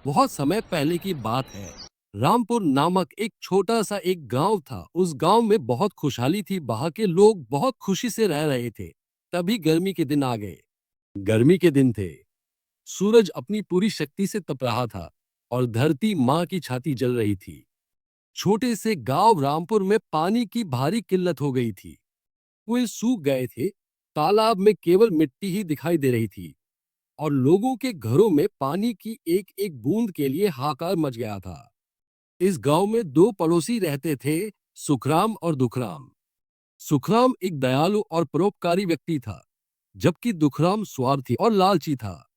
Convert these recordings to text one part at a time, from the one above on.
बहुत समय पहले की बात है। रामपुर नामक एक छोटा सा एक गांव था। उस गांव में बहुत खुशहाली थी। वहां के लोग बहुत खुशी से रह रहे थे। तभी गर्मी के दिन आ गए। गर्मी के दिन थे। सूरज अपनी पूरी शक्ति से तप रहा था और धरती माँ की छाती जल रही थी। छोटे से गांव रामपुर में पानी की भारी किल्लत हो गई थी। कुएं सूख गए थे। तालाब में केवल मिट्टी ही दिखाई दे रही थी और लोगों के घरों में पानी की एक एक बूंद के लिए हाहाकार मच गया था। इस गांव में दो पड़ोसी रहते थे, सुखराम और दुखराम। सुखराम एक दयालु और परोपकारी व्यक्ति था, जबकि दुखराम स्वार्थी और लालची था।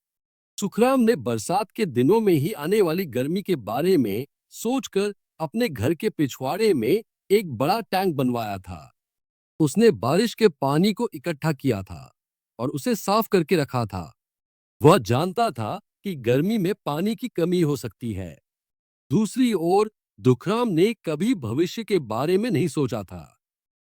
सुखराम ने बरसात के दिनों में ही आने वाली गर्मी के बारे में सोचकर अपने घर के पिछवाड़े में एक बड़ा टैंक बनवाया था। उसने बारिश के पानी को इकट्ठा किया था और उसे साफ करके रखा था। वह जानता था कि गर्मी में पानी की कमी हो सकती है। दूसरी ओर दुखराम ने कभी भविष्य के बारे में नहीं सोचा था।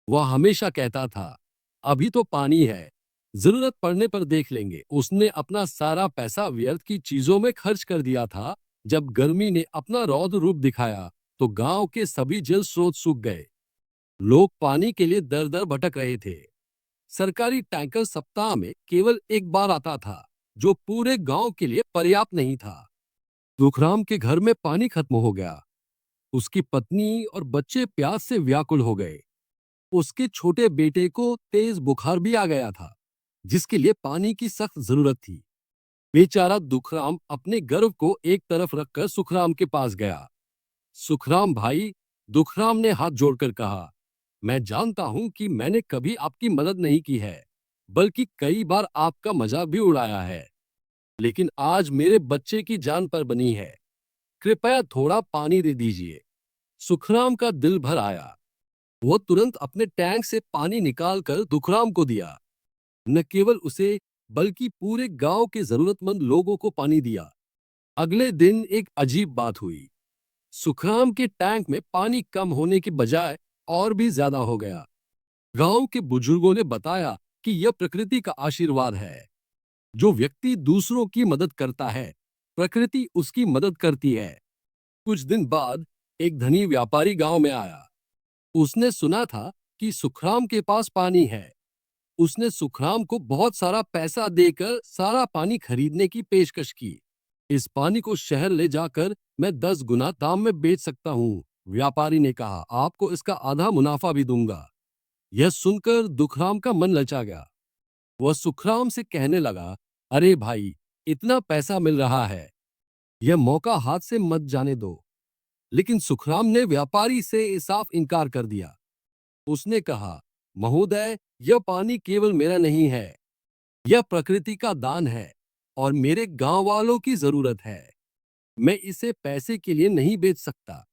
वह हमेशा कहता था, अभी तो पानी है, जरूरत पड़ने पर देख लेंगे। उसने अपना सारा पैसा व्यर्थ की चीजों में खर्च कर दिया था। जब गर्मी ने अपना रौद्र रूप दिखाया तो गांव के सभी जल स्रोत सूख गए। लोग पानी के लिए दर दर भटक रहे थे। सरकारी टैंकर सप्ताह में केवल एक बार आता था, जो पूरे गांव के लिए पर्याप्त नहीं था। दुखराम के घर में पानी खत्म हो गया। उसकी पत्नी और बच्चे प्यास से व्याकुल हो गए। उसके छोटे बेटे को तेज बुखार भी आ गया था, जिसके लिए पानी की सख्त जरूरत थी। बेचारा दुखराम अपने गर्व को एक तरफ रखकर सुखराम के पास गया। सुखराम भाई, दुखराम ने हाथ जोड़कर कहा, मैं जानता हूं कि मैंने कभी आपकी मदद नहीं की है, बल्कि कई बार आपका मजाक भी उड़ाया है। लेकिन आज मेरे बच्चे की जान पर बनी है। कृपया थोड़ा पानी दे दीजिए। सुखराम का दिल भर आया। वो तुरंत अपने टैंक से पानी निकालकर दुखराम को दिया। न केवल उसे, बल्कि पूरे गांव के जरूरतमंद लोगों को पानी दिया। अगले दिन एक अजीब बात हुई। सुखराम के टैंक में पानी कम होने की बजाय और भी ज्यादा हो गया। गांव के बुजुर्गों ने बताया कि यह प्रकृति का आशीर्वाद है। जो व्यक्ति दूसरों की मदद करता है, प्रकृति उसकी मदद करती है। कुछ दिन बाद एक धनी व्यापारी गांव में आया। उसने सुना था कि सुखराम के पास पानी है। उसने सुखराम को बहुत सारा पैसा देकर सारा पानी खरीदने की पेशकश की। इस पानी को शहर ले जाकर मैं 10 गुना दाम में बेच सकता हूँ, व्यापारी ने कहा। आपको इसका आधा मुनाफा भी दूंगा। यह सुनकर दुखराम का मन ललचा गया। वह सुखराम से कहने लगा, अरे भाई, इतना पैसा मिल रहा है, यह मौका हाथ से मत जाने दो। लेकिन सुखराम ने व्यापारी से साफ इनकार कर दिया। उसने कहा, महोदय, यह पानी केवल मेरा नहीं है, यह प्रकृति का दान है और मेरे गांव वालों की जरूरत है। मैं इसे पैसे के लिए नहीं बेच सकता।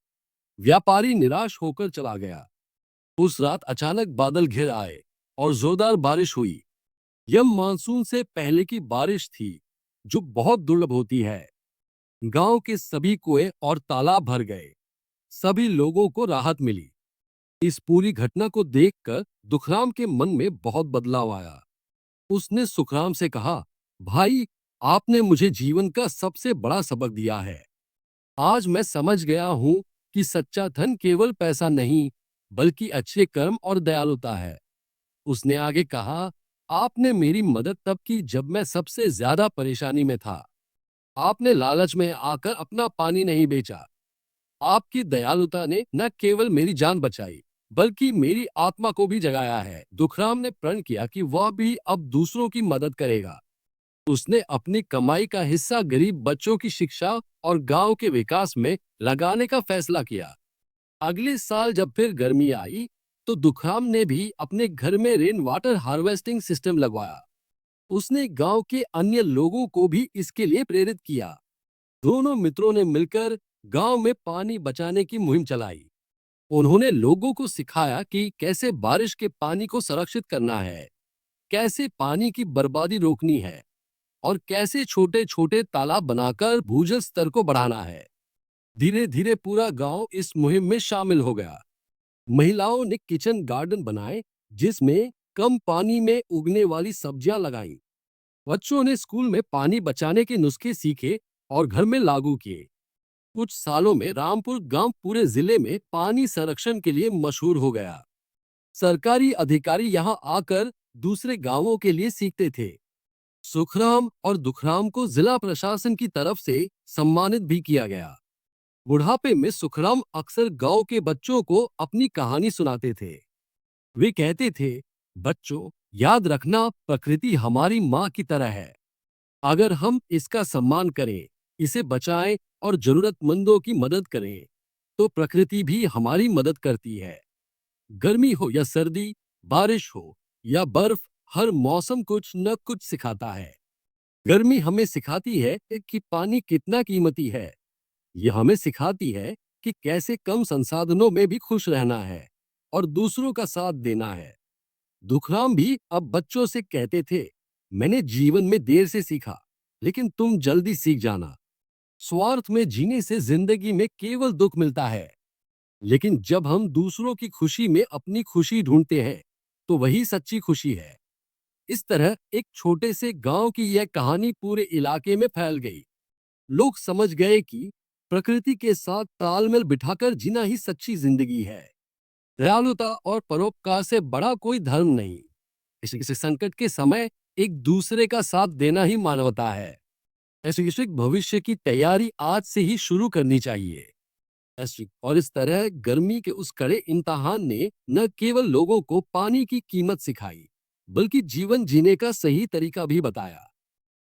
व्यापारी निराश होकर चला गया। उस रात अचानक बादल घिर आए और जोरदार बारिश हुई। यह मानसून से पहले की बारिश थी, जो बहुत दुर्लभ होती है। गांव के सभी कुएं और तालाब भर गए। सभी लोगों को राहत मिली। इस पूरी घटना को देखकर दुखराम के मन में बहुत बदलाव आया। उसने सुखराम से कहा, भाई, आपने मुझे जीवन का सबसे बड़ा सबक दिया है। आज मैं समझ गया हूं कि सच्चा धन केवल पैसा नहीं, बल्कि अच्छे कर्म और दयालुता है। उसने आगे कहा, आपने मेरी मदद तब की जब मैं सबसे ज्यादा परेशानी में था। आपने लालच में आकर अपना पानी नहीं बेचा। आपकी दयालुता ने न केवल मेरी जान बचाई, बल्कि मेरी आत्मा को भी जगाया है। दुखराम ने प्रण किया कि वह भी अब दूसरों की मदद करेगा। उसने अपनी कमाई का हिस्सा गरीब बच्चों की शिक्षा और गांव के विकास में लगाने का फैसला किया। अगले साल जब फिर गर्मी आई, तो दुखराम ने भी अपने घर में रेन वाटर हार्वेस्टिंग सिस्टम लगवाया। उसने गांव के अन्य लोगों को भी इसके लिए प्रेरित किया। दोनों मित्रों ने मिलकर गांव में पानी बचाने की मुहिम चलाई। उन्होंने लोगों को सिखाया कि कैसे बारिश के पानी को संरक्षित करना है, कैसे पानी की बर्बादी रोकनी है और कैसे छोटे छोटे तालाब बनाकर भूजल स्तर को बढ़ाना है। धीरे धीरे पूरा गांव इस मुहिम में शामिल हो गया। महिलाओं ने किचन गार्डन बनाए, जिसमें कम पानी में उगने वाली सब्जियां लगाईं। बच्चों ने स्कूल में पानी बचाने के नुस्खे सीखे और घर में लागू किए। कुछ सालों में रामपुर गांव पूरे जिले में पानी संरक्षण के लिए मशहूर हो गया। सरकारी अधिकारी यहां आकर दूसरे गांवों के लिए सीखते थे। सुखराम और दुखराम को जिला प्रशासन की तरफ से सम्मानित भी किया गया। बुढ़ापे में सुखराम अक्सर गांव के बच्चों को अपनी कहानी सुनाते थे। वे कहते थे, बच्चों, याद रखना, प्रकृति हमारी माँ की तरह है। अगर हम इसका सम्मान करें, इसे बचाएं और जरूरतमंदों की मदद करें, तो प्रकृति भी हमारी मदद करती है। गर्मी हो या सर्दी, बारिश हो या बर्फ, हर मौसम कुछ न कुछ सिखाता है। गर्मी हमें सिखाती है कि पानी कितना कीमती है। यह हमें सिखाती है कि कैसे कम संसाधनों में भी खुश रहना है और दूसरों का साथ देना है। दुखराम भी अब बच्चों से कहते थे, मैंने जीवन में देर से सीखा, लेकिन तुम जल्दी सीख जाना। स्वार्थ में जीने से जिंदगी में केवल दुख मिलता है, लेकिन जब हम दूसरों की खुशी में अपनी खुशी ढूंढते हैं, तो वही सच्ची खुशी है। इस तरह एक छोटे से गांव की यह कहानी पूरे इलाके में फैल गई। लोग समझ गए कि प्रकृति के साथ तालमेल बिठाकर जीना ही सच्ची जिंदगी है। दयालुता और परोपकार से बड़ा कोई धर्म नहीं। किसी संकट के समय एक दूसरे का साथ देना ही मानवता है। ऐसे भविष्य की तैयारी आज से ही शुरू करनी चाहिए। और इस तरह गर्मी के उस कड़े इम्तिहान ने न केवल लोगों को पानी की कीमत सिखाई, बल्कि जीवन जीने का सही तरीका भी बताया।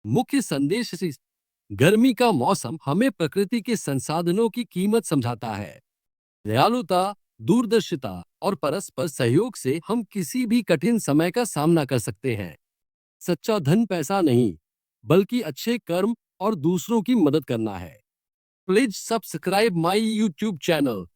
मुख्य संदेश इस गर्मी का मौसम हमें प्रकृति के संसाधनों की कीमत समझाता है। दयालुता, दूरदर्शिता और परस्पर सहयोग से हम किसी भी कठिन समय का सामना कर सकते हैं। सच्चा धन पैसा नहीं, बल्कि अच्छे कर्म और दूसरों की मदद करना है। Please subscribe my YouTube channel